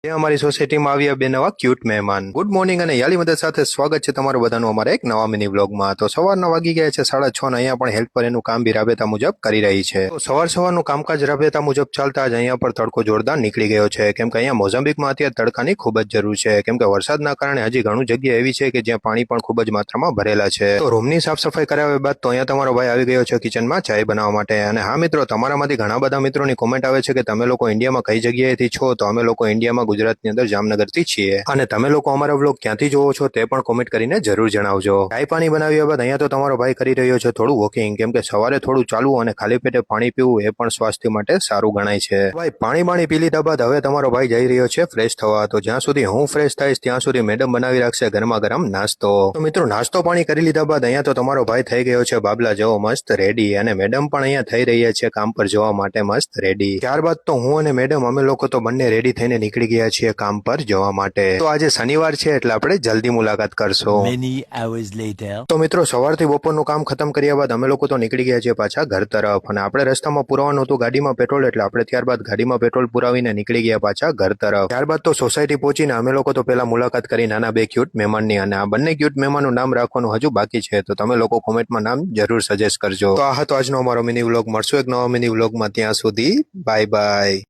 અમારી સોસાયટીમાં આવ્યા બે નવા ક્યુટ મહેમાન. ગુડ મોર્નિંગ અને યાલી મદદ સાથે સ્વાગત છે તમારું બધાનું અમારા એક નવા મિની વ્લોગમાં. તો સવારના વાગી ગયા છે 6:30 ને અહીંયા પણ હેલ્પ પર એનું કામ બી રાબેતા મુજબ કરી રહી છે. તો સવારનું કામકાજ રાબેતા મુજબ ચાલતા જ અહીંયા પર તડકો જોરદાર નીકળી ગયો છે, કેમ કે અહીંયા મોઝામ્બિકમાં અત્યારે તડકાની ખૂબ જ જરૂર છે, કેમ કે વરસાદના કારણે હજી ઘણું જગ્યા એવી છે કે જ્યાં પાણી પણ ખૂબ જ માત્રામાં ભરેલા છે. તો રૂમની સાફ સફાઈ કરાવ્યા બાદ તો અહીંયા તમારો ભાઈ આવી ગયો છે કિચનમાં ચાય બનાવવા માટે. અને હા મિત્રો, તમારામાંથી ઘણા બધા મિત્રોની કોમેન્ટ આવે છે કે તમે લોકો ઇન્ડિયામાં કઈ જગ્યાએથી છો. તો અમે લોકો ઇન્ડિયામાં ગુજરાતની અંદર જામનગરથી છીએ, અને તમે લોકો અમારા વ્લોગ ક્યાંથી જોવો છો તે પણ કોમેન્ટ કરીને જરૂર જણાવજો. ચાય પાણી બનાવ્યા બાદ અહીંયા તો તમારો ભાઈ કરી રહ્યો છે થોડું વોકિંગ, કેમ કે સવારે થોડું ચાલવું અને ખાલી પેટે પાણી પીવું એ પણ સ્વાસ્થ્ય માટે સારું ગણાય છે. ભાઈ પાણી પી લીધા બાદ હવે તમારો ભાઈ જઈ રહ્યો છે ફ્રેશ થવા. તો જ્યાં સુધી હું ફ્રેશ થઈશ ત્યાં સુધી મેડમ બનાવી રાખશે ગરમા ગરમ નાસ્તો. તો મિત્રો, નાસ્તો પાણી કરી લીધા બાદ અહીંયા તો તમારો ભાઈ થઈ ગયો છે બાબલા જેવો મસ્ત રેડી, અને મેડમ પણ અહીંયા થઈ રહ્યા છે કામ પર જવા માટે મસ્ત રેડી. ત્યારબાદ તો હું અને મેડમ અમે લોકો તો બંને રેડી થઈને નીકળી ગયા છીએ કામ પર જવા માટે. તો આજે શનિવાર છે એટલે આપણે જલ્દી મુલાકાત કરશું. તો મિત્રો, સવારથી બપોરનું કામ ખતમ કર્યા બાદ અમે લોકો તો નીકળી ગયા છીએ પાછા ઘર તરફ, અને આપણે રસ્તામાં પુરાવાનું હતું ગાડીમાં પેટ્રોલ, એટલે આપણે ત્યારબાદ ગાડીમાં પેટ્રોલ પુરાવીને નીકળી ગયા પાછા ઘર તરફ. ત્યારબાદ તો સોસાયટી પહોંચીને અમે લોકો તો પેલા મુલાકાત કરી નાના બે ક્યુટ મહેમાનની, અને આ બંને ક્યુટ મહેમાનનું નામ રાખવાનું હજુ બાકી છે, તો તમે લોકો કોમેન્ટમાં નામ જરૂર સજેસ્ટ કરજો. તો આ હતો આજનો અમારો મિની વ્લોગ. મળશું એક નવા મિની વ્લોગમાં, ત્યાં સુધી બાય બાય.